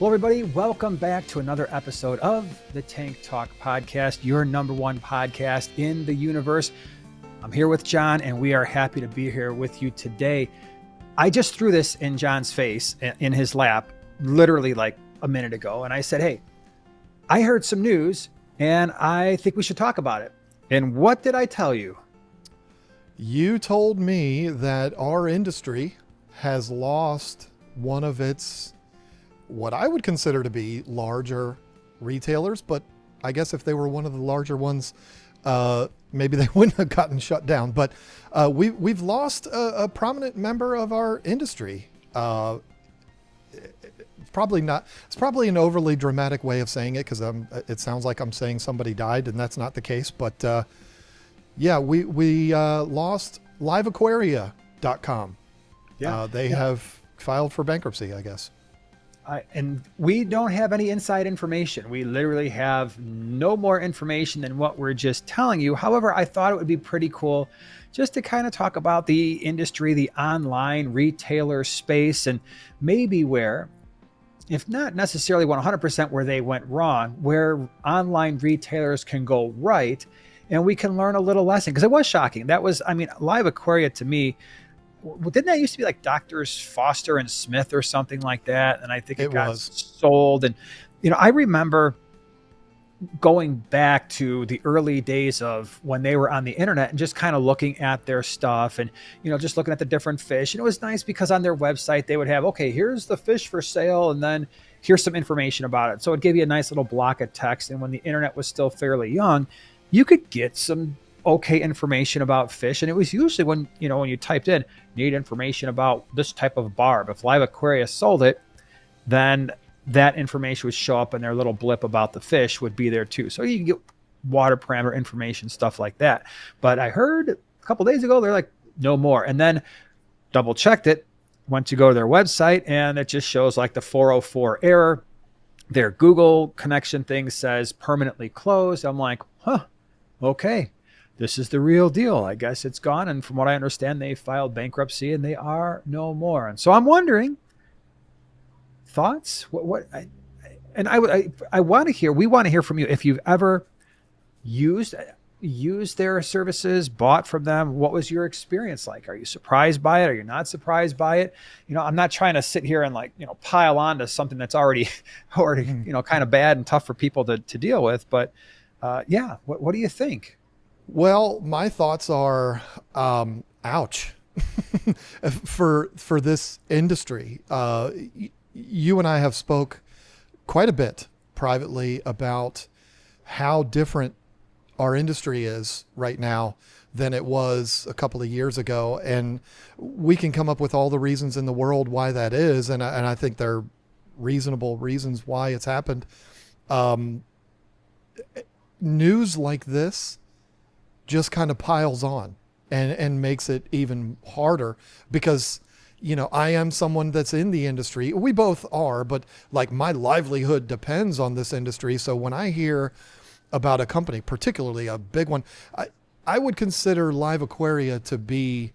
Well, everybody, welcome back to another episode of the Tank Talk Podcast, your number one podcast in the universe. I'm here with John, and we are happy to be here with you today. I just threw this in John's face, in his lap, literally like a minute ago. And I said, hey, I heard some news, and I think we should talk about it. And what did I tell you? You told me that our industry has lost one of its, what I would consider to be larger retailers, but I guess if they were one of the larger ones, maybe they wouldn't have gotten shut down. But we've lost a prominent member of our industry. Probably not. It's probably an overly dramatic way of saying it, because it sounds like I'm saying somebody died, and that's not the case. But yeah, we lost LiveAquaria.com. Yeah, they have filed for bankruptcy, I guess. And we don't have any inside information. We literally have no more information than what we're just telling you. However, I thought it would be pretty cool just to kind of talk about the industry, the online retailer space, and maybe where, if not necessarily 100% where they went wrong, where online retailers can go right, and we can learn a little lesson. Because it was shocking. That was, I mean, LiveAquaria to me, didn't that used to be like Doctors Foster and Smith or something like that? And I think it got sold. And, I remember going back to the early days of when they were on the internet and just kind of looking at their stuff and, just looking at the different fish. And it was nice because on their website, they would have, okay, here's the fish for sale. And then here's some information about it. So it gave you a nice little block of text. And when the internet was still fairly young, you could get some okay information about fish. And it was usually when you typed in, need information about this type of barb. If LiveAquaria sold it, then that information would show up, and their little blip about the fish would be there too. So you can get water parameter information, stuff like that. But I heard a couple days ago, they're like, no more. And then double checked it, went to go to their website, and it just shows like the 404 error. Their Google connection thing says permanently closed. I'm like, okay. This is the real deal. I guess it's gone. And from what I understand, they filed bankruptcy and they are no more. And so I'm wondering, thoughts? I want to hear, we want to hear from you. If you've ever used their services, bought from them, what was your experience like? Are you surprised by it? Are you not surprised by it? I'm not trying to sit here and pile on to something that's already kind of bad and tough for people to deal with. But yeah, what do you think? Well, my thoughts are, ouch, for this industry. You and I have spoke quite a bit privately about how different our industry is right now than it was a couple of years ago. And we can come up with all the reasons in the world why that is. And I think they're reasonable reasons why it's happened. News like this just kind of piles on and makes it even harder because, I am someone that's in the industry. We both are, but like my livelihood depends on this industry. So when I hear about a company, particularly a big one, I would consider LiveAquaria to be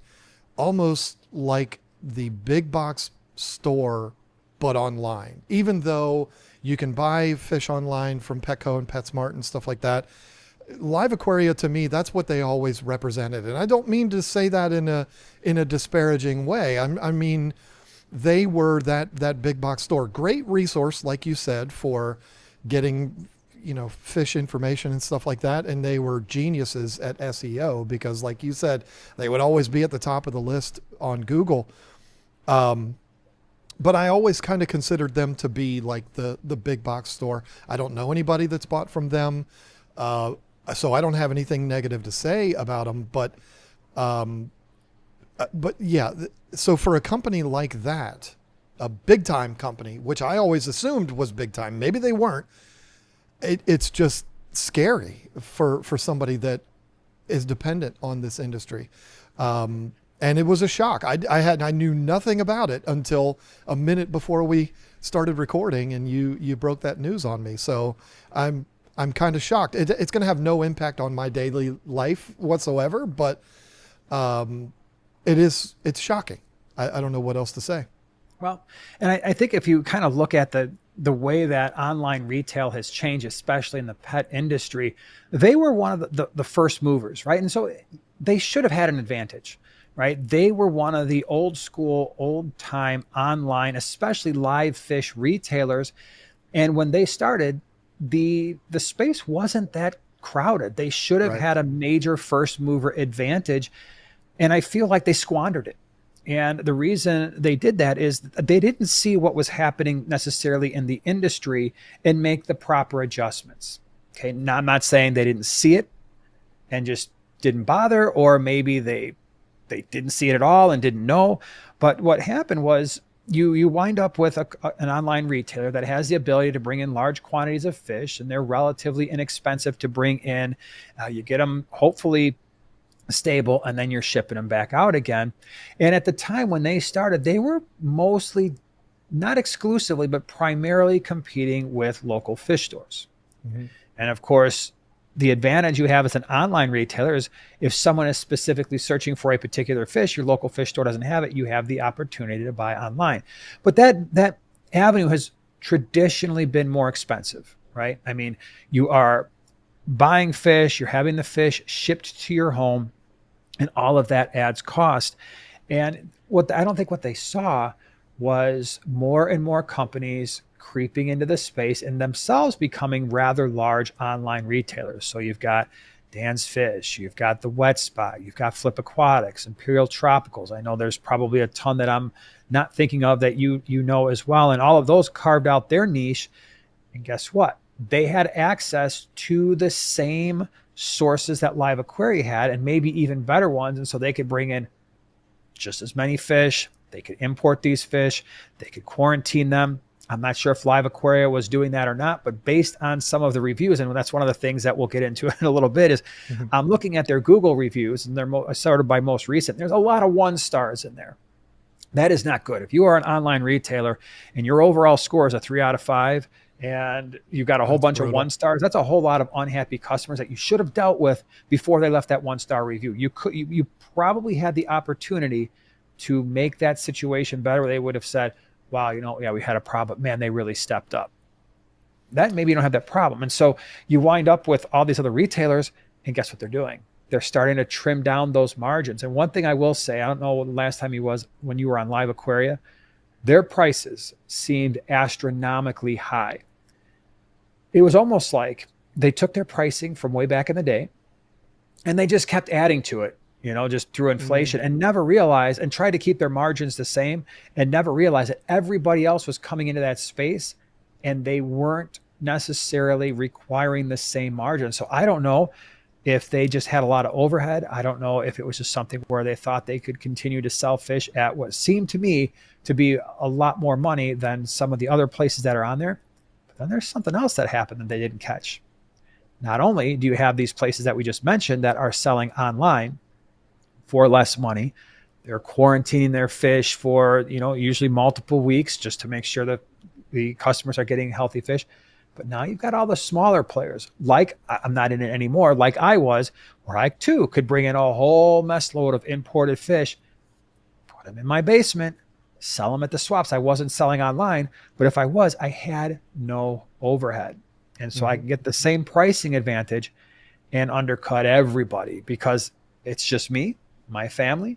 almost like the big box store, but online. Even though you can buy fish online from Petco and PetSmart and stuff like that, LiveAquaria to me, that's what they always represented. And I don't mean to say that in a disparaging way. I mean, they were that big box store. Great resource, like you said, for getting, fish information and stuff like that. And they were geniuses at SEO because, like you said, they would always be at the top of the list on Google. But I always kind of considered them to be like the big box store. I don't know anybody that's bought from them. So I don't have anything negative to say about them, but yeah, so for a company like that, a big time company, which I always assumed was big time, maybe they weren't, it's just scary for somebody that is dependent on this industry. And it was a shock. I knew nothing about it until a minute before we started recording and you broke that news on me. So I'm kind of shocked. It's going to have no impact on my daily life whatsoever, but it's shocking. I don't know what else to say. Well, and I think if you kind of look at the the way that online retail has changed, especially in the pet industry, they were one of the first movers, right? And so they should have had an advantage, right? They were one of the old school, old time online, especially live fish retailers. And when they started, the space wasn't that crowded. They should have Right. had a major first mover advantage. And I feel like they squandered it. And the reason they did that is they didn't see what was happening necessarily in the industry and make the proper adjustments. Okay. Now, I'm not saying they didn't see it and just didn't bother, or maybe they didn't see it at all and didn't know. But what happened was you wind up with an online retailer that has the ability to bring in large quantities of fish, and they're relatively inexpensive to bring in. You get them hopefully stable, and then you're shipping them back out again. And at the time when they started, they were mostly, not exclusively, but primarily competing with local fish stores. Mm-hmm. And of course, the advantage you have as an online retailer is if someone is specifically searching for a particular fish, your local fish store doesn't have it, you have the opportunity to buy online. But that avenue has traditionally been more expensive, right? I mean, you are buying fish, you're having the fish shipped to your home, and all of that adds cost. And I don't think what they saw was more and more companies creeping into the space and themselves becoming rather large online retailers. So you've got Dan's Fish, you've got the Wet Spot, you've got Flip Aquatics, Imperial Tropicals. I know there's probably a ton that I'm not thinking of that you know as well. And all of those carved out their niche. And guess what? They had access to the same sources that LiveAquaria had, and maybe even better ones. And so they could bring in just as many fish. They could import these fish. They could quarantine them. I'm not sure if LiveAquaria was doing that or not, but based on some of the reviews, and that's one of the things that we'll get into in a little bit, is I'm looking at their Google reviews, and they're sorted by most recent. There's a lot of 1 stars in there. That is not good. If you are an online retailer and your overall score is a 3 out of 5, and you've got a whole bunch of 1 stars, that's a whole lot of unhappy customers that you should have dealt with before they left that 1 star review. You probably had the opportunity to make that situation better. They would have said, wow, yeah, we had a problem, but man, they really stepped up. That maybe you don't have that problem. And so you wind up with all these other retailers, and guess what they're doing? They're starting to trim down those margins. And one thing I will say, I don't know the last time when you were on LiveAquaria, their prices seemed astronomically high. It was almost like they took their pricing from way back in the day and they just kept adding to it, just through inflation, and never realized, and tried to keep their margins the same, and never realized that everybody else was coming into that space and they weren't necessarily requiring the same margin. So I don't know if they just had a lot of overhead. I don't know if it was just something where they thought they could continue to sell fish at what seemed to me to be a lot more money than some of the other places that are on there. But then there's something else that happened that they didn't catch. Not only do you have these places that we just mentioned that are selling online for less money, they're quarantining their fish for, usually multiple weeks just to make sure that the customers are getting healthy fish. But now you've got all the smaller players, like I'm not in it anymore, like I was, where I too could bring in a whole mess load of imported fish, put them in my basement, sell them at the swaps. I wasn't selling online, but if I was, I had no overhead. And so I can get the same pricing advantage and undercut everybody because it's just me, my family,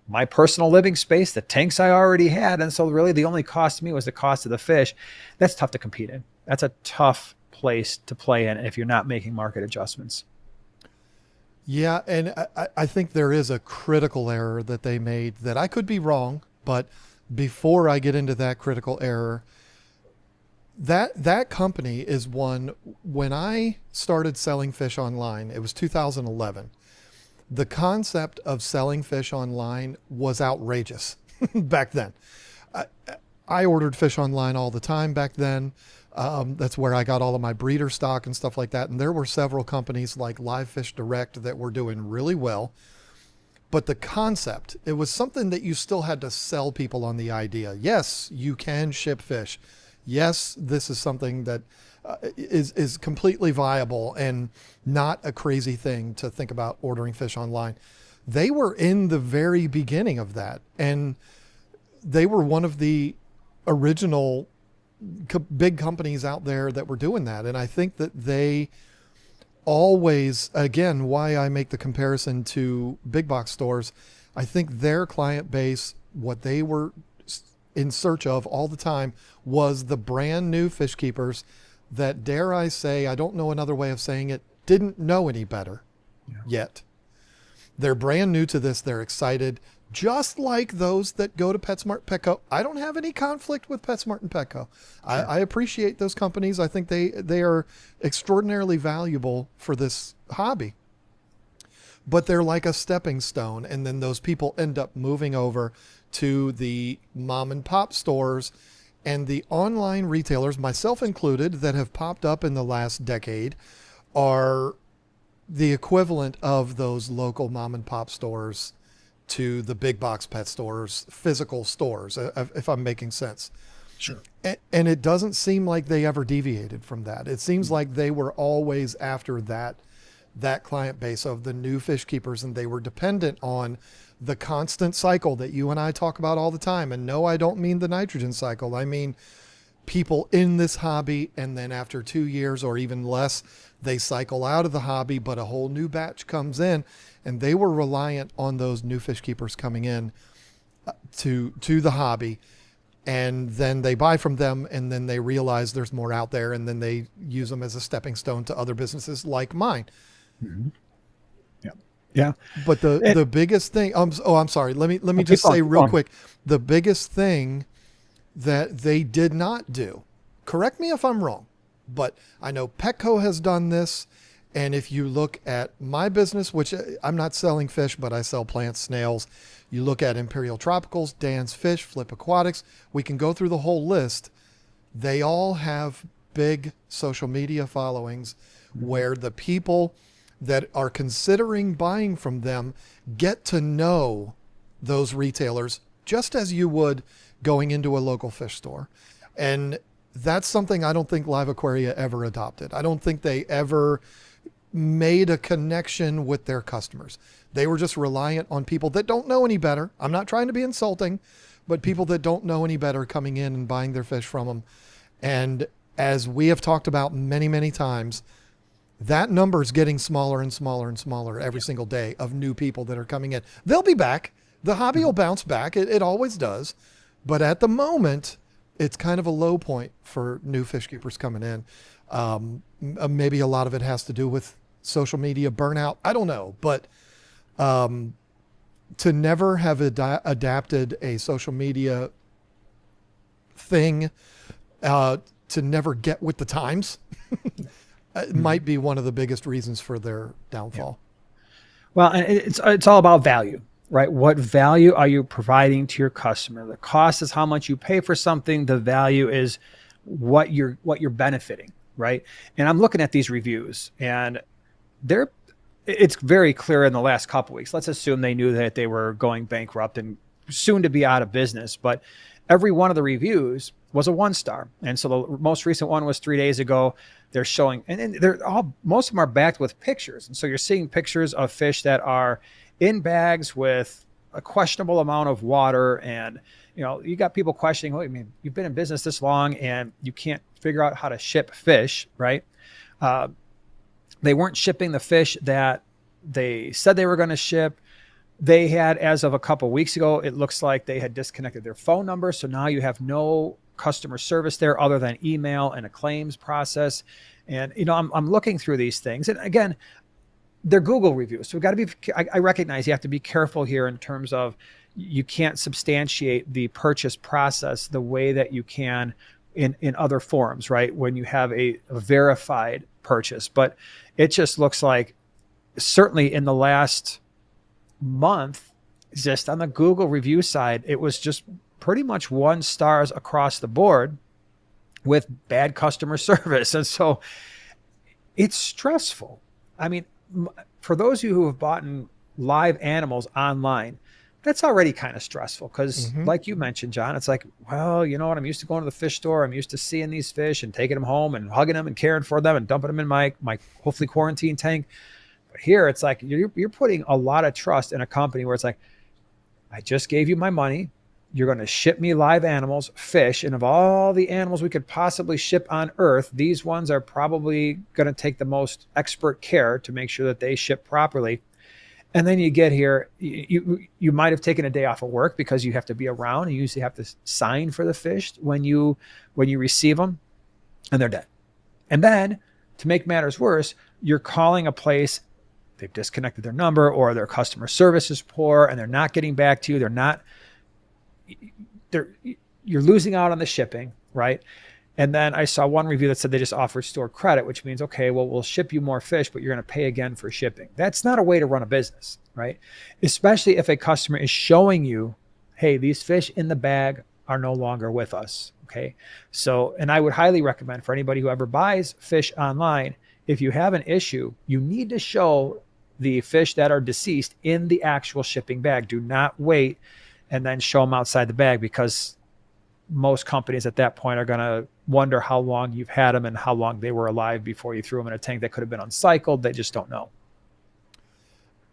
my personal living space, the tanks I already had. And so really the only cost to me was the cost of the fish. That's tough to compete in. That's a tough place to play in if you're not making market adjustments. Yeah, and I think there is a critical error that they made that I could be wrong, but before I get into that critical error, that company is one, when I started selling fish online, it was 2011. The concept of selling fish online was outrageous back then. I ordered fish online all the time back then. That's where I got all of my breeder stock and stuff like that. And there were several companies like Live Fish Direct that were doing really well. But the concept, it was something that you still had to sell people on the idea. Yes, you can ship fish. Yes, this is something that is completely viable and not a crazy thing to think about ordering fish online. They were in the very beginning of that. And they were one of the original big companies out there that were doing that. And I think that they always, again, why I make the comparison to big box stores, I think their client base, what they were in search of all the time was the brand new fish keepers that, dare I say, I don't know another way of saying it, didn't know any better yet. They're brand new to this. They're excited, just like those that go to PetSmart, Petco. I don't have any conflict with PetSmart and Petco. I appreciate those companies. I think they are extraordinarily valuable for this hobby. But they're like a stepping stone, and then those people end up moving over to the mom and pop stores and the online retailers, myself included, that have popped up in the last decade are the equivalent of those local mom and pop stores to the big box pet stores, physical stores, if I'm making sense. Sure. And it doesn't seem like they ever deviated from that. It seems like they were always after that client base of the new fish keepers, and they were dependent on the constant cycle that you and I talk about all the time. And no, I don't mean the nitrogen cycle. I mean people in this hobby, and then after 2 years or even less, they cycle out of the hobby, but a whole new batch comes in, and they were reliant on those new fish keepers coming in to the hobby. And then they buy from them, and then they realize there's more out there, and then they use them as a stepping stone to other businesses like mine. Mm-hmm. Yeah. But the biggest thing, I'm sorry. Let me just say real quick, the biggest thing that they did not do, correct me if I'm wrong, but I know Petco has done this. And if you look at my business, which I'm not selling fish, but I sell plants, snails. You look at Imperial Tropicals, Dan's Fish, Flip Aquatics, we can go through the whole list. They all have big social media followings where the people that are considering buying from them get to know those retailers just as you would going into a local fish store. And that's something I don't think LiveAquaria ever adopted. I don't think they ever made a connection with their customers. They were just reliant on people that don't know any better. I'm not trying to be insulting, but people that don't know any better coming in and buying their fish from them. And as we have talked about many, many times, that number is getting smaller and smaller and smaller every single day of new people that are coming in. They'll be back. The hobby will bounce back. It always does. But at the moment, it's kind of a low point for new fish keepers coming in. Maybe a lot of it has to do with social media burnout. I don't know. But to never have adapted a social media thing, to never get with the times, it might be one of the biggest reasons for their downfall. Well, and it's all about value, right? What value are you providing to your customer? The cost is how much you pay for something. The value is what you're benefiting, right? And I'm looking at these reviews, and it's very clear in the last couple of weeks. Let's assume they knew that they were going bankrupt and soon to be out of business, but every one of the reviews was a 1-star. And so the most recent one was 3 days ago. They're showing, and most of them are backed with pictures. And so you're seeing pictures of fish that are in bags with a questionable amount of water. And, you got people questioning, I mean, you've been in business this long and you can't figure out how to ship fish, right? They weren't shipping the fish that they said they were going to ship. They had, as of a couple of weeks ago, it looks like they had disconnected their phone number. So now you have no customer service there other than email and a claims process. And, I'm looking through these things. And again, they're Google reviews. So we've got to be, I recognize you have to be careful here in terms of you can't substantiate the purchase process the way that you can in other forums, right? When you have a verified purchase. But it just looks like certainly in the last month, just on the Google review side, it was just pretty much 1 stars across the board with bad customer service. And so it's stressful. I mean, for those of you who have bought live animals online, that's already kind of stressful because like you mentioned, John, it's like, well, you know what? I'm used to going to the fish store. I'm used to seeing these fish and taking them home and hugging them and caring for them and dumping them in my hopefully quarantine tank. But here it's like you're putting a lot of trust in a company where it's like, I just gave you my money. you're going to ship me live animals, fish, and of all the animals we could possibly ship on Earth, these ones are probably going to take the most expert care to make sure that they ship properly. And then you get here, you might have taken a day off of work because you have to be around. You usually have to sign for the fish when you receive them, and they're dead. And then to make matters worse, you're calling a place, they've disconnected their number, or their customer service is poor and they're not getting back to you. You're losing out on the shipping, right? And then I saw one review that said they just offered store credit, which means, okay, well, we'll ship you more fish, but you're going to pay again for shipping. That's not a way to run a business, right? Especially if a customer is showing you, hey, these fish in the bag are no longer with us, okay? So, and I would highly recommend for anybody who ever buys fish online, if you have an issue, you need to show the fish that are deceased in the actual shipping bag. Do not wait and then show them outside the bag, because most companies at that point are going to wonder how long you've had them and how long they were alive before you threw them in a tank that could have been uncycled. They just don't know.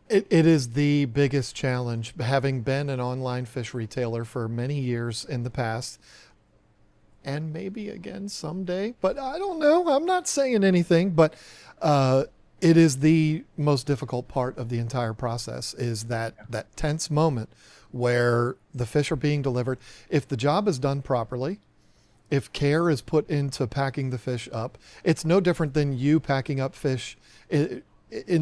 It is the biggest challenge. Having been an online fish retailer for many years in the past, and maybe again someday, but I don't know. I'm not saying anything, but it is the most difficult part of the entire process, is that tense moment where the fish are being delivered. If the job is done properly, if care is put into packing the fish up, it's no different than you packing up fish in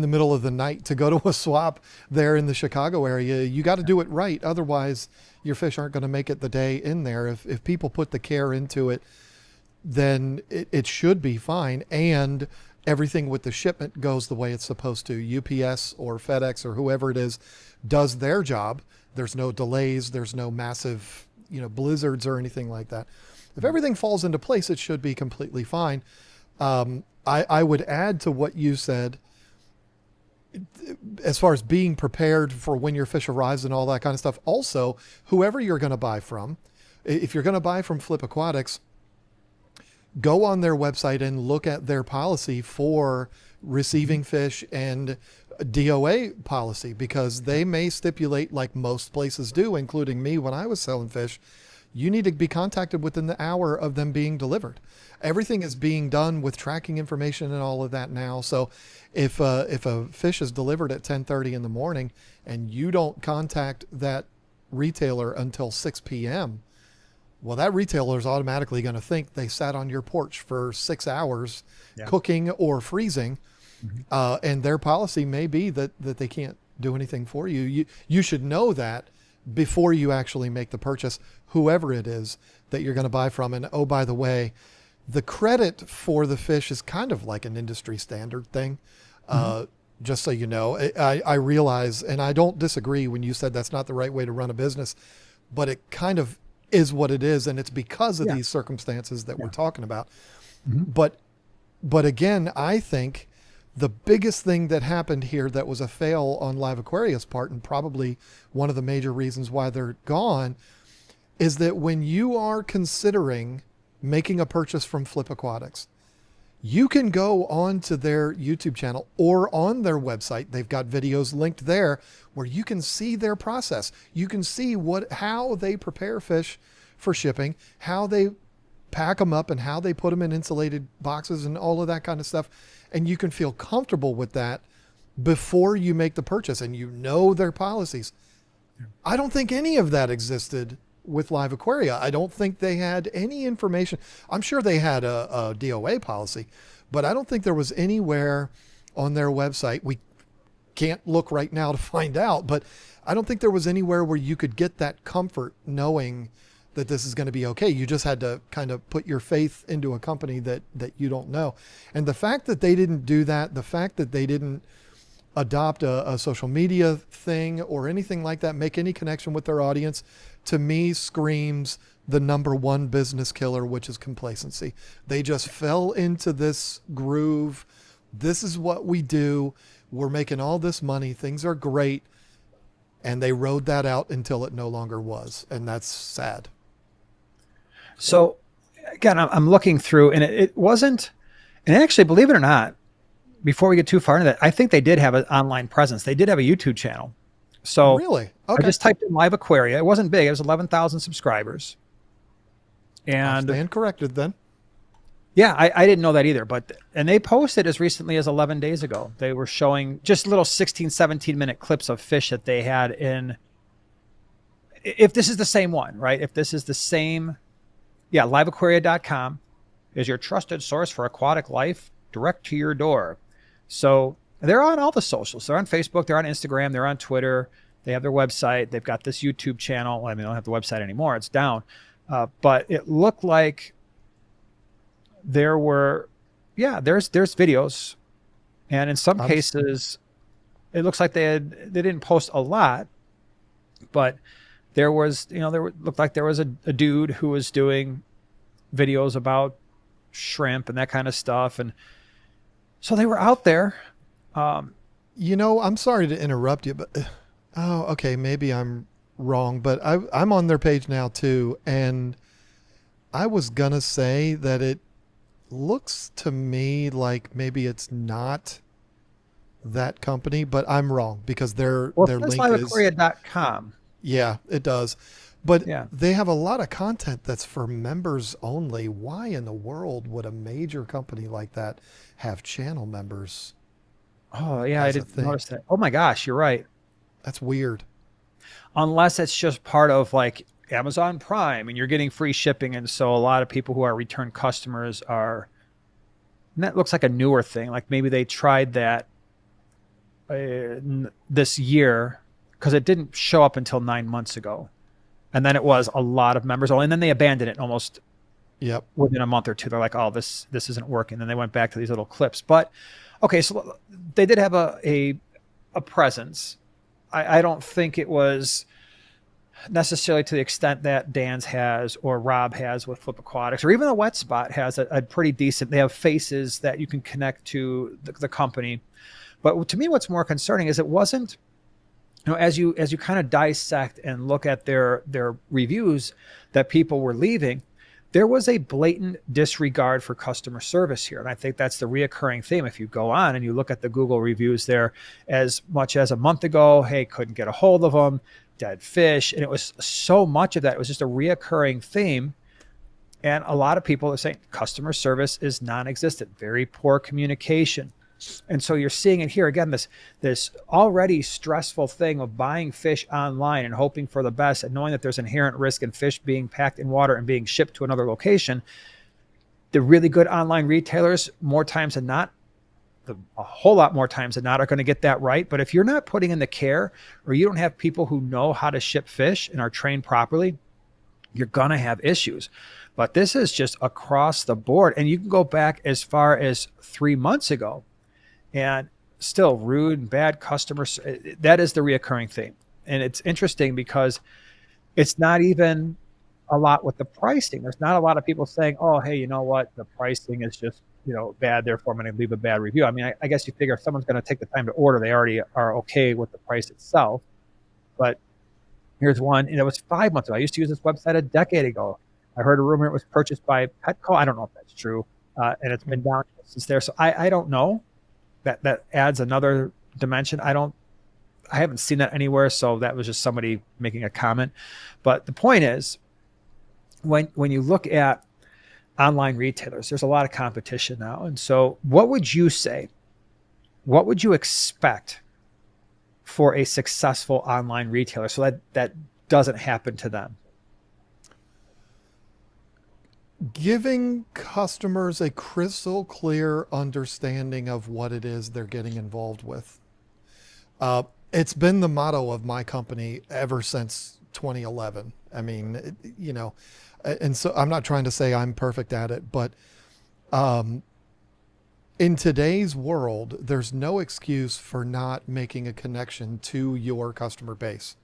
the middle of the night to go to a swap there in the Chicago area. You got to do it right. Otherwise, your fish aren't going to make it the day in there. If people put the care into it, then it should be fine. And everything with the shipment goes the way it's supposed to. UPS or FedEx or whoever it is does their job. There's no delays. There's no massive, blizzards or anything like that. If everything falls into place, it should be completely fine. I would add to what you said, as far as being prepared for when your fish arrives and all that kind of stuff. Also, whoever you're going to buy from, if you're going to buy from Flip Aquatics, go on their website and look at their policy for receiving fish and DOA policy, because they may stipulate, like most places do, including me when I was selling fish, you need to be contacted within the hour of them being delivered. Everything is being done with tracking information and all of that now. So if a fish is delivered at 10:30 in the morning and you don't contact that retailer until 6 p.m., well, that retailer is automatically going to think they sat on your porch for 6 hours cooking or freezing. Mm-hmm. And their policy may be that they can't do anything for you. You should know that before you actually make the purchase, whoever it is that you're going to buy from. And oh, by the way, the credit for the fish is kind of like an industry standard thing. Mm-hmm. Just so you know, I realize, and I don't disagree when you said that's not the right way to run a business, but it kind of is what it is. And it's because of these circumstances that we're talking about. Mm-hmm. But again, I think the biggest thing that happened here that was a fail on LiveAquaria's part, and probably one of the major reasons why they're gone, is that when you are considering making a purchase from Flip Aquatics, you can go on to their YouTube channel or on their website. They've got videos linked there where you can see their process. You can see how they prepare fish for shipping, how they pack them up, and how they put them in insulated boxes and all of that kind of stuff. And you can feel comfortable with that before you make the purchase, and you know their policies. I don't think any of that existed with LiveAquaria. I don't think they had any information. I'm sure they had a DOA policy, but I don't think there was anywhere on their website. We can't look right now to find out, but I don't think there was anywhere where you could get that comfort knowing that this is going to be okay. You just had to kind of put your faith into a company that you don't know. And the fact that they didn't do that, the fact that they didn't adopt a social media thing or anything like that, make any connection with their audience, to me screams the number one business killer, which is complacency. They just fell into this groove. This is what we do. We're making all this money. Things are great. And they rode that out until it no longer was. And that's sad. So again, I'm looking through, and it wasn't, and actually, believe it or not, before we get too far into that, I think they did have an online presence. They did have a YouTube channel. So really? I Okay. just typed in LiveAquaria. It wasn't big. It was 11,000 subscribers. I And stand corrected then. yeah, I didn't know that either. And they posted as recently as 11 days ago. They were showing just little 16, 17-minute clips of fish that they had in. If this is the same one, right? If this is the same, yeah, liveaquaria.com is your trusted source for aquatic life direct to your door. So they're on all the socials. They're on Facebook. They're on Instagram. They're on Twitter. They have their website. They've got this YouTube channel. I mean, they don't have the website anymore. It's down. But it looked like there were, yeah, there's videos. And in some cases, it looks like they didn't post a lot, but there was, looked like there was a dude who was doing videos about shrimp and that kind of stuff. And so they were out there. I'm sorry to interrupt you, but okay, maybe I'm wrong, but I'm on their page now too, and I was gonna say that it looks to me like maybe it's not that company, but I'm wrong because their link is liveaquaria.com. Yeah, it does. But Yeah. they have a lot of content that's for members only. Why in the world would a major company like that have channel members? Oh, yeah, I as a didn't thing? notice that. Oh my gosh, you're right. That's weird. Unless it's just part of like Amazon Prime and you're getting free shipping. And so a lot of people who are return customers are, and that looks like a newer thing. Like maybe they tried that this year because it didn't show up until 9 months ago. And then it was a lot of members only. And then they abandoned it almost Yep. within a month or two. They're like, oh, this isn't working. Then they went back to these little clips. But okay, so they did have a presence. I don't think it was necessarily to the extent that Dan's has or Rob has with Flip Aquatics, or even the Wet Spot has a pretty decent, they have faces that you can connect to the company. But to me, what's more concerning is it wasn't, as you kind of dissect and look at their reviews that people were leaving, there was a blatant disregard for customer service here. And I think that's the reoccurring theme. If you go on and you look at the Google reviews there, as much as a month ago, hey, couldn't get a hold of them, dead fish. And it was so much of that. It was just a reoccurring theme. And a lot of people are saying customer service is non-existent, very poor communication. And so you're seeing it here again, this already stressful thing of buying fish online and hoping for the best and knowing that there's inherent risk in fish being packed in water and being shipped to another location. The really good online retailers, more times than not, a whole lot more times than not, are going to get that right. But if you're not putting in the care, or you don't have people who know how to ship fish and are trained properly, you're going to have issues. But this is just across the board. And you can go back as far as 3 months ago. And still rude and bad customers. That is the reoccurring thing. And it's interesting because it's not even a lot with the pricing. There's not a lot of people saying, oh, hey, you know what? The pricing is just, bad. Therefore, I'm going to leave a bad review. I mean, I guess you figure if someone's going to take the time to order, they already are okay with the price itself. But here's one, and it was 5 months ago. I used to use this website a decade ago. I heard a rumor it was purchased by Petco. I don't know if that's true. And it's been down since there. So I don't know. That adds another dimension. I haven't seen that anywhere. So that was just somebody making a comment. But the point is, when you look at online retailers, there's a lot of competition now. And so what would you say? What would you expect for a successful online retailer so that doesn't happen to them? Giving customers a crystal clear understanding of what it is they're getting involved with. It's been the motto of my company ever since 2011. I mean, and so I'm not trying to say I'm perfect at it, but in today's world, there's no excuse for not making a connection to your customer base.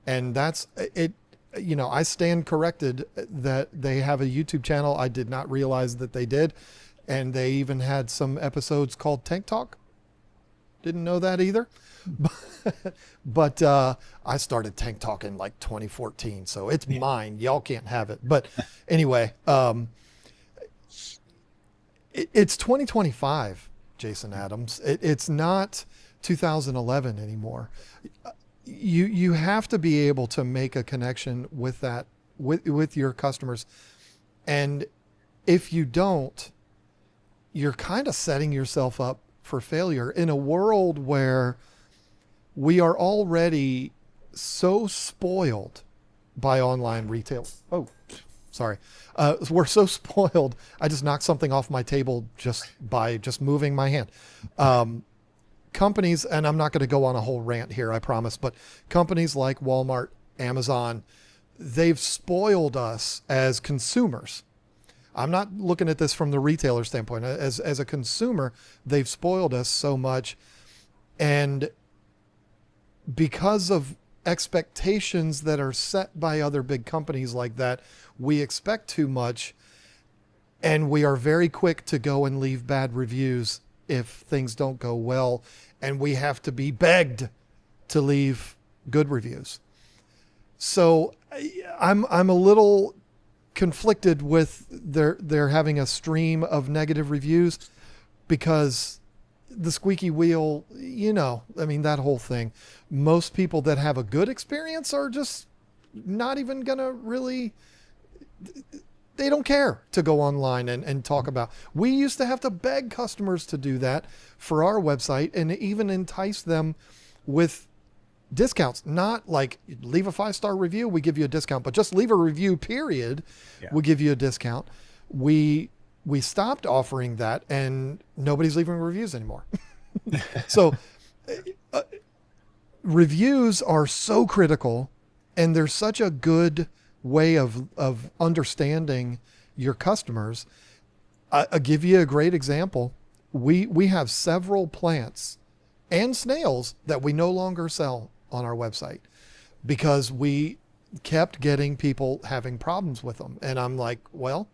And that's it. I stand corrected that they have a YouTube channel. I did not realize that they did. And they even had some episodes called Tank Talk. Didn't know that either. But I started Tank Talk in like 2014. So it's mine. Y'all can't have it. But anyway, it's 2025, Jason Adams. It's not 2011 anymore. you have to be able to make a connection with that, with your customers. And if you don't, you're kind of setting yourself up for failure in a world where we are already so spoiled by online retail. Oh, sorry. We're so spoiled. I just knocked something off my table just by just moving my hand. Companies, and I'm not going to go on a whole rant here, I promise, but companies like Walmart, Amazon, they've spoiled us as consumers. I'm not looking at this from the retailer standpoint. As a consumer, they've spoiled us so much. And because of expectations that are set by other big companies like that, we expect too much, and we are very quick to go and leave bad reviews if things don't go well, and we have to be begged to leave good reviews. So I'm a little conflicted with their having a stream of negative reviews, because the squeaky wheel, I mean, that whole thing, most people that have a good experience are just not even gonna really, they don't care to go online and talk about. We used to have to beg customers to do that for our website, and even entice them with discounts. Not like leave a 5-star review, we give you a discount, but just leave a review, period. Yeah. We give you a discount. We stopped offering that, and nobody's leaving reviews anymore. So reviews are so critical, and they're such a good way of understanding your customers. I'll give you a great example. We have several plants and snails that we no longer sell on our website because we kept getting people having problems with them. And I'm like, well,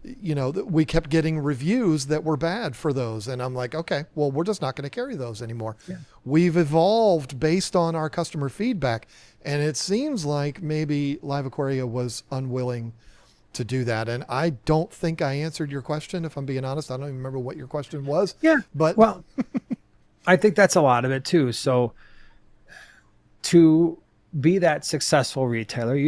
we kept getting reviews that were bad for those. And I'm like, okay, well, we're just not going to carry those anymore. Yeah. We've evolved based on our customer feedback. And it seems like maybe LiveAquaria was unwilling to do that. And I don't think I answered your question, if I'm being honest. I don't even remember what your question was. Yeah. But well, I think that's a lot of it too. So to be that successful retailer,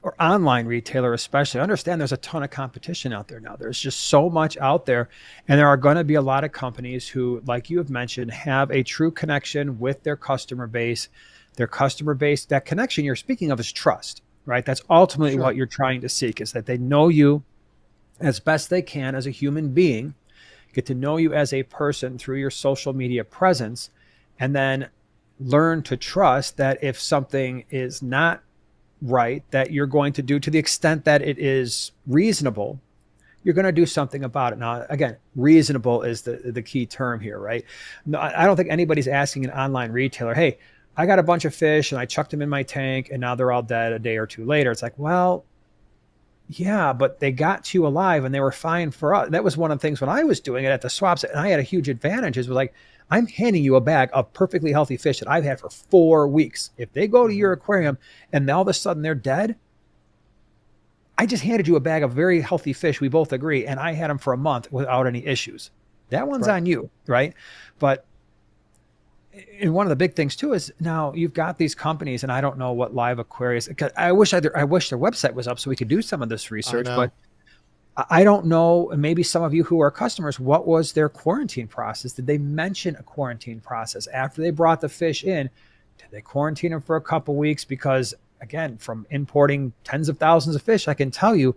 or online retailer especially, understand there's a ton of competition out there now. There's just so much out there. And there are going to be a lot of companies who, like you have mentioned, have a true connection with their customer base. Their customer base, that connection you're speaking of is trust, right? That's ultimately what you're trying to seek, is that they know you as best they can as a human being, get to know you as a person through your social media presence, and then learn to trust that if something is not right, that you're going to do, to the extent that it is reasonable, you're going to do something about it. Now, again, reasonable is the key term here, right? No, I don't think anybody's asking an online retailer, hey, I got a bunch of fish and I chucked them in my tank and now they're all dead a day or two later. It's like, well, yeah, but they got to you alive and they were fine for us. That was one of the things when I was doing it at the swaps, and I had a huge advantage, is like, I'm handing you a bag of perfectly healthy fish that I've had for 4 weeks. If they go to your aquarium and all of a sudden they're dead, I just handed you a bag of very healthy fish. We both agree. And I had them for a month without any issues. That one's on you, right? But and one of the big things too is now you've got these companies, and I don't know what LiveAquaria is. I wish their website was up so we could do some of this research, but I don't know. And maybe some of you who are customers, what was their quarantine process? Did they mention a quarantine process after they brought the fish in? Did they quarantine them for a couple of weeks? Because again, from importing tens of thousands of fish, I can tell you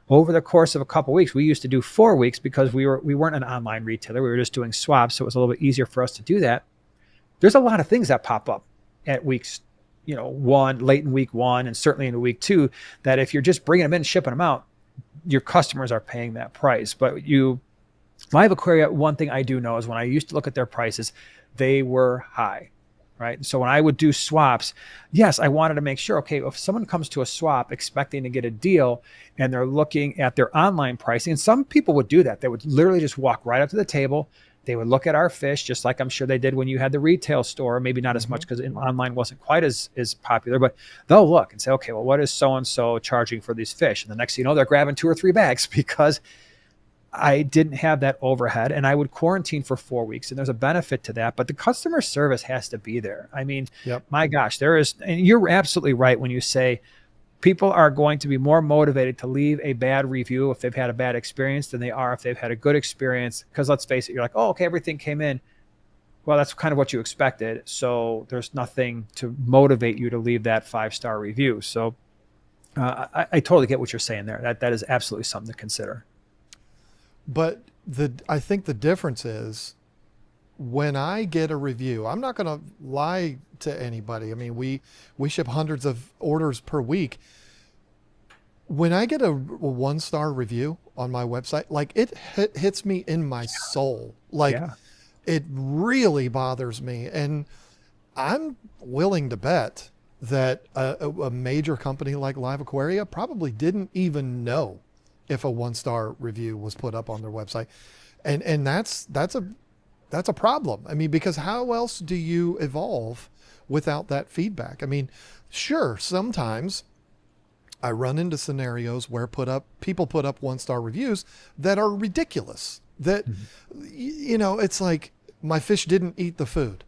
over the course of a couple of weeks, we used to do 4 weeks because we weren't an online retailer. We were just doing swaps. So it was a little bit easier for us to do that. There's a lot of things that pop up at weeks, late in week 1, and certainly in week 2, that if you're just bringing them in, shipping them out, your customers are paying that price. But LiveAquaria, one thing I do know is when I used to look at their prices, they were high, right? So when I would do swaps, yes, I wanted to make sure, okay, if someone comes to a swap expecting to get a deal and they're looking at their online pricing, and some people would do that. They would literally just walk right up to the table. They would look at our fish, just like I'm sure they did when you had the retail store, maybe not as much because online wasn't quite as popular, but they'll look and say, okay, well, what is so-and-so charging for these fish? And the next thing you know, they're grabbing 2 or 3 bags because I didn't have that overhead, and I would quarantine for 4 weeks, and there's a benefit to that, but the customer service has to be there. I mean, Yep. my gosh, there is, and you're absolutely right when you say people are going to be more motivated to leave a bad review if they've had a bad experience than they are if they've had a good experience. Because let's face it, you're like, oh, okay, everything came in. Well, that's kind of what you expected. So there's nothing to motivate you to leave that 5-star review. So I totally get what you're saying there. That is absolutely something to consider. But I think the difference is when I get a review, I'm not going to lie to anybody. I mean, we ship hundreds of orders per week. When I get a 1-star review on my website, like it hits me in my soul. Like it really bothers me. And I'm willing to bet that a major company like LiveAquaria probably didn't even know if a 1-star review was put up on their website. And that's a problem. I mean, because how else do you evolve without that feedback? I mean, sure, sometimes I run into scenarios where people put up 1-star reviews that are ridiculous. That, you know, it's like my fish didn't eat the food.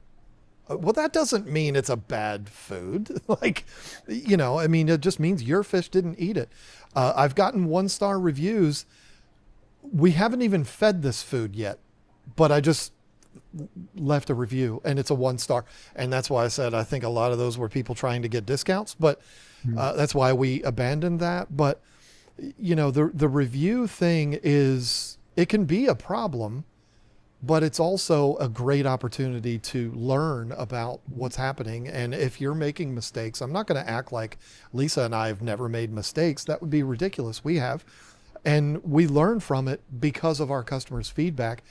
Well, that doesn't mean it's a bad food. Like, you know, I mean, it just means your fish didn't eat it. I've gotten 1-star reviews. We haven't even fed this food yet, but I just left a review and it's a 1-star. And that's why I said, I think a lot of those were people trying to get discounts, but that's why we abandoned that. But, you know, the review thing it can be a problem, but it's also a great opportunity to learn about what's happening. And if you're making mistakes, I'm not going to act like Lisa and I have never made mistakes. That would be ridiculous. We have, and we learn from it because of our customers' feedback.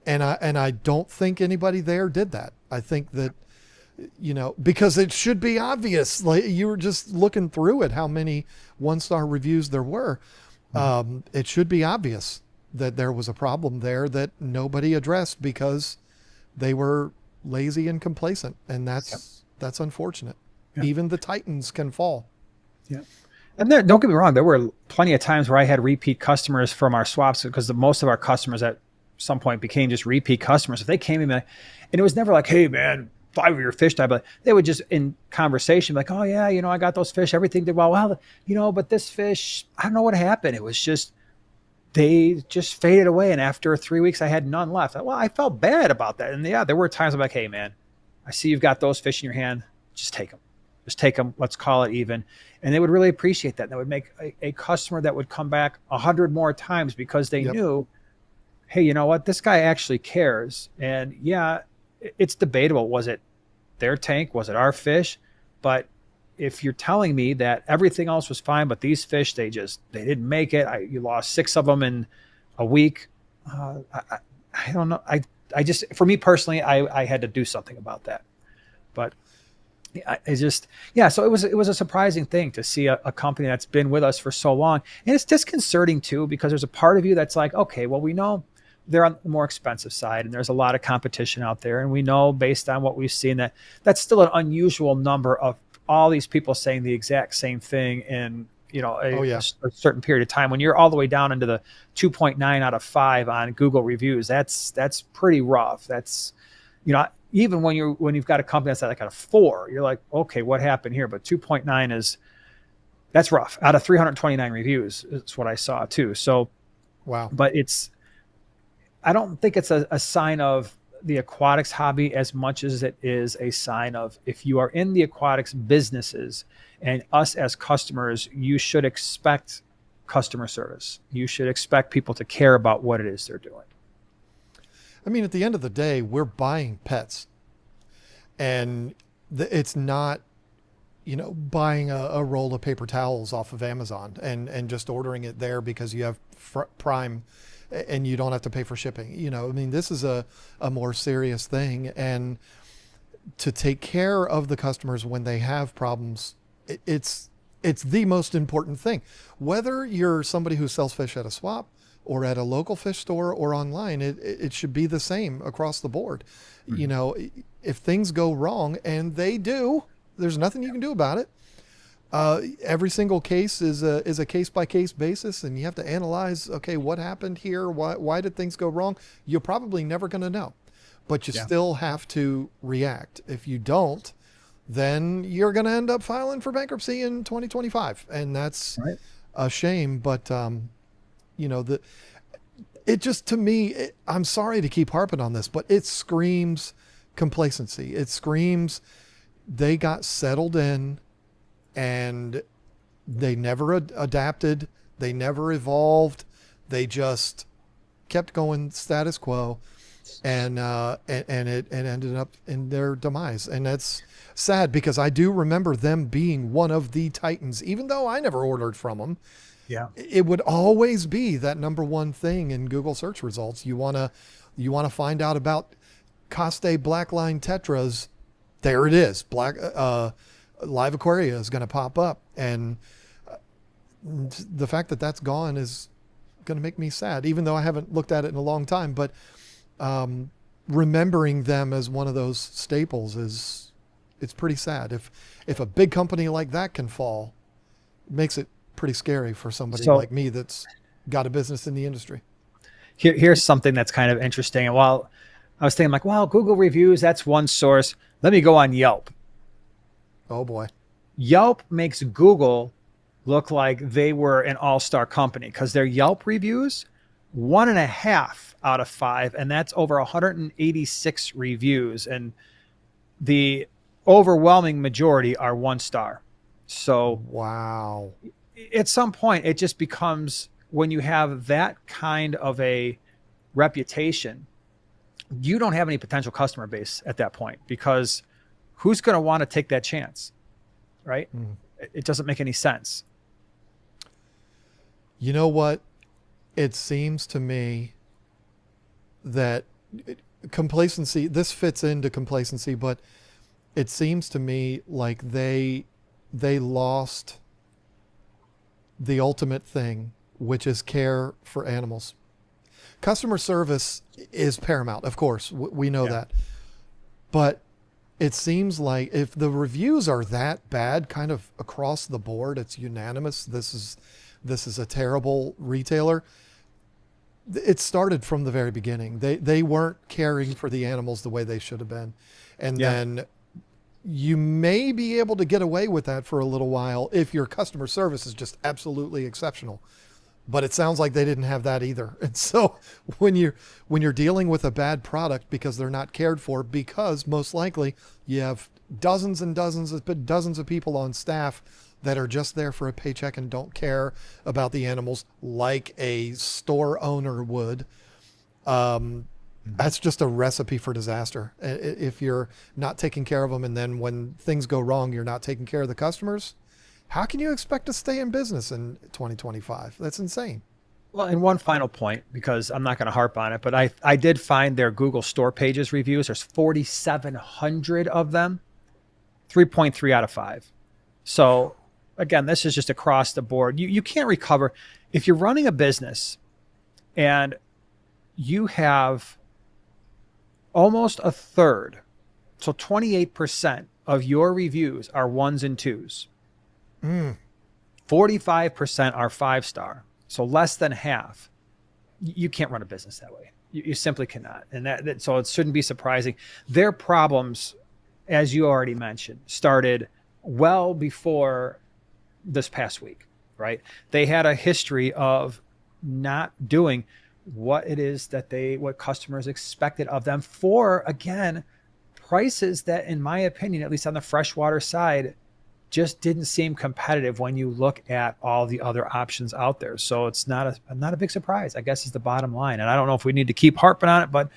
And I don't think anybody there did that. I think that, you know, because it should be obvious. Like you were just looking through it, how many 1-star reviews there were. It should be obvious that there was a problem there that nobody addressed because they were lazy and complacent. And that's unfortunate. Yep. Even the Titans can fall. Yeah. And there, don't get me wrong, there were plenty of times where I had repeat customers from our swaps because most of our customers at some point became just repeat customers. If they came in and it was never like, hey man, 5 of your fish died, but they would just in conversation like, oh yeah, you know, I got those fish, everything did well, you know, but this fish, I don't know what happened. It was just, they just faded away. And after 3 weeks, I had none left. Well, I felt bad about that. And yeah, there were times I'm like, hey man, I see you've got those fish in your hand. Just take them. Just take them. Let's call it even. And they would really appreciate that. And that would make a customer that would come back 100 more times because they knew, hey, you know what? This guy actually cares. And yeah, it's debatable. Was it their tank? Was it our fish? But if you're telling me that everything else was fine, but these fish, they didn't make it. You lost 6 of them in a week. I don't know. I just, for me personally, I had to do something about that. But so it was a surprising thing to see a company that's been with us for so long. And it's disconcerting too, because there's a part of you that's like, okay, well, we know they're on the more expensive side and there's a lot of competition out there. And we know based on what we've seen that that's still an unusual number of all these people saying the exact same thing in, you know, a certain period of time. When you're all the way down into the 2.9 out of 5 on Google reviews, that's pretty rough. That's, you know, even when you've got a company that's like at a 4, you're like, okay, what happened here? But 2.9 that's rough. Out of 329 reviews is what I saw too. So, wow. But I don't think it's a sign of the aquatics hobby as much as it is a sign of, if you are in the aquatics businesses and us as customers, you should expect customer service. You should expect people to care about what it is they're doing. I mean, at the end of the day, we're buying pets, and it's not, you know, buying a roll of paper towels off of Amazon and just ordering it there because you have Prime and you don't have to pay for shipping. You know, I mean, this is a more serious thing, and to take care of the customers when they have problems, it's the most important thing. Whether you're somebody who sells fish at a swap or at a local fish store or online, it should be the same across the board. Mm-hmm. You know, if things go wrong, and they do, there's nothing you can do about it. Every single case is a case by case basis, and you have to analyze. Okay, what happened here? Why did things go wrong? You're probably never going to know, but you still have to react. If you don't, then you're going to end up filing for bankruptcy in 2025, and that's Right. a shame. But it just, to me, I'm sorry to keep harping on this, but it screams complacency. It screams they got settled in and they never adapted. They never evolved. They just kept going status quo, and it ended up in their demise. And that's sad, because I do remember them being one of the titans, even though I never ordered from them. Yeah. It would always be that number one thing in Google search results. You want to find out about Coste Blackline Tetras. There it is. LiveAquaria is going to pop up. And the fact that that's gone is going to make me sad, even though I haven't looked at it in a long time. But remembering them as one of those staples it's pretty sad. If a big company like that can fall, it makes it pretty scary for somebody like me that's got a business in the industry. Here's something that's kind of interesting. And while I was thinking like, well, Google reviews, that's one source. Let me go on Yelp. Oh boy. Yelp makes Google look like they were an all-star company, because their Yelp reviews, 1.5 out of 5. And that's over 186 reviews. And the overwhelming majority are 1 star. So wow. At some point, it just becomes, when you have that kind of a reputation, you don't have any potential customer base at that point, because who's going to want to take that chance, right? It doesn't make any sense. You know what? It seems to me that complacency, this fits into complacency, but it seems to me like they lost the ultimate thing, which is care for animals. Customer service is paramount, of course. We know that. But it seems like if the reviews are that bad, kind of across the board, it's unanimous, this is a terrible retailer. It started from the very beginning. They weren't caring for the animals the way they should have been. And then you may be able to get away with that for a little while if your customer service is just absolutely exceptional. But it sounds like they didn't have that either. And so when you're dealing with a bad product because they're not cared for, because most likely you have dozens and dozens of people on staff that are just there for a paycheck and don't care about the animals like a store owner would, that's just a recipe for disaster. If you're not taking care of them, and then when things go wrong, you're not taking care of the customers, how can you expect to stay in business in 2025? That's insane. Well, and one final point, because I'm not going to harp on it, but I did find their Google store pages reviews. There's 4,700 of them, 3.3 out of 5. So again, this is just across the board. You can't recover. If you're running a business and you have almost a third, so 28% of your reviews are 1s and 2s. 45% are 5-star. So less than half. You can't run a business that way. You simply cannot. And so it shouldn't be surprising. Their problems, as you already mentioned, started well before this past week, right? They had a history of not doing what it is that what customers expected of them for, again, prices that, in my opinion, at least on the freshwater side, just didn't seem competitive when you look at all the other options out there. So it's not a big surprise, I guess, is the bottom line. And I don't know if we need to keep harping on it, but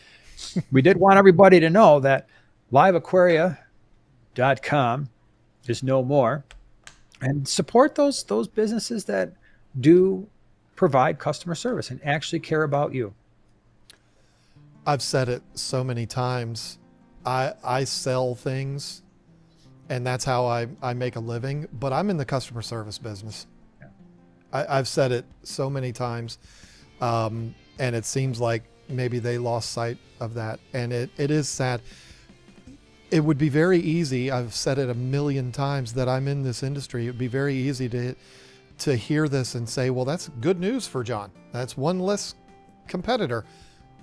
we did want everybody to know that LiveAquaria.com is no more, and support those businesses that do provide customer service and actually care about you. I've said it so many times. I sell things, and that's how I make a living, but I'm in the customer service business. Yeah. I've said it so many times, and it seems like maybe they lost sight of that, and it is sad. it would be very easy. I've said it a million times that I'm in this industry. It would be very easy to hear this and say, well, that's good news for John. That's one less competitor.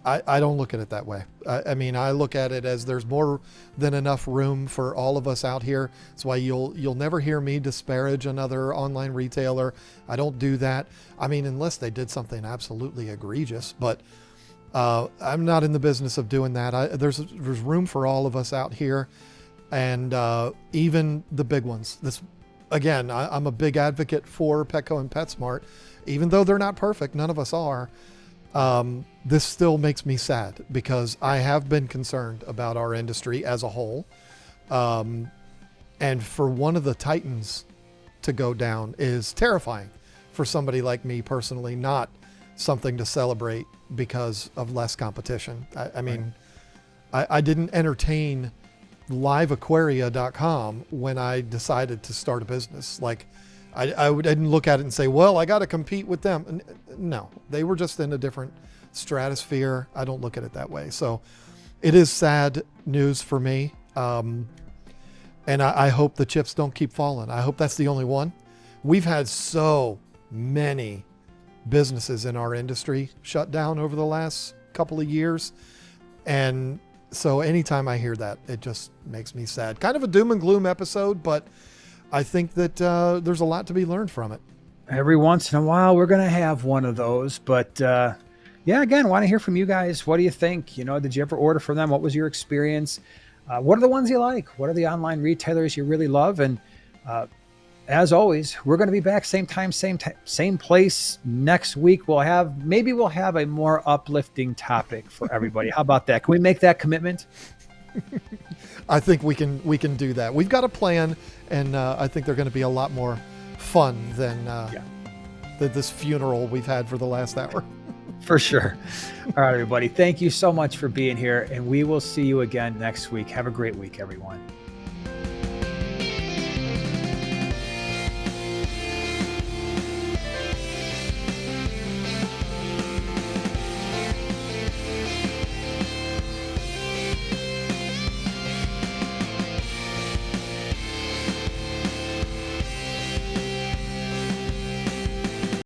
I don't look at it that way. I mean, I look at it as there's more than enough room for all of us out here. That's why you'll never hear me disparage another online retailer. I don't do that. I mean, unless they did something absolutely egregious, but I'm not in the business of doing that. There's room for all of us out here, and even the big ones. Again, I'm a big advocate for Petco and PetSmart, even though they're not perfect. None of us are. This still makes me sad because I have been concerned about our industry as a whole. And for one of the titans to go down is terrifying for somebody like me personally, not something to celebrate because of less competition. I mean, I didn't entertain LiveAquaria.com when I decided to start a business. Like I didn't look at it and say, well, I got to compete with them. No, they were just in a different stratosphere. I don't look at it that way. So it is sad news for me. And I hope the chips don't keep falling. I hope that's the only one. We've had so many businesses in our industry shut down over the last couple of years. And so anytime I hear that, it just makes me sad. Kind of a doom and gloom episode, but I think that there's a lot to be learned from it. Every once in a while, we're going to have one of those. But yeah, again, want to hear from you guys. What do you think? You know, did you ever order from them? What was your experience? What are the ones you like? What are the online retailers you really love? And as always, we're going to be back same time, same place next week. We'll have a more uplifting topic for everybody. How about that? Can we make that commitment? I think we can do that. We've got a plan, and I think they're going to be a lot more fun than this funeral we've had for the last hour. For sure. All right, everybody. Thank you so much for being here, and we will see you again next week. Have a great week, everyone.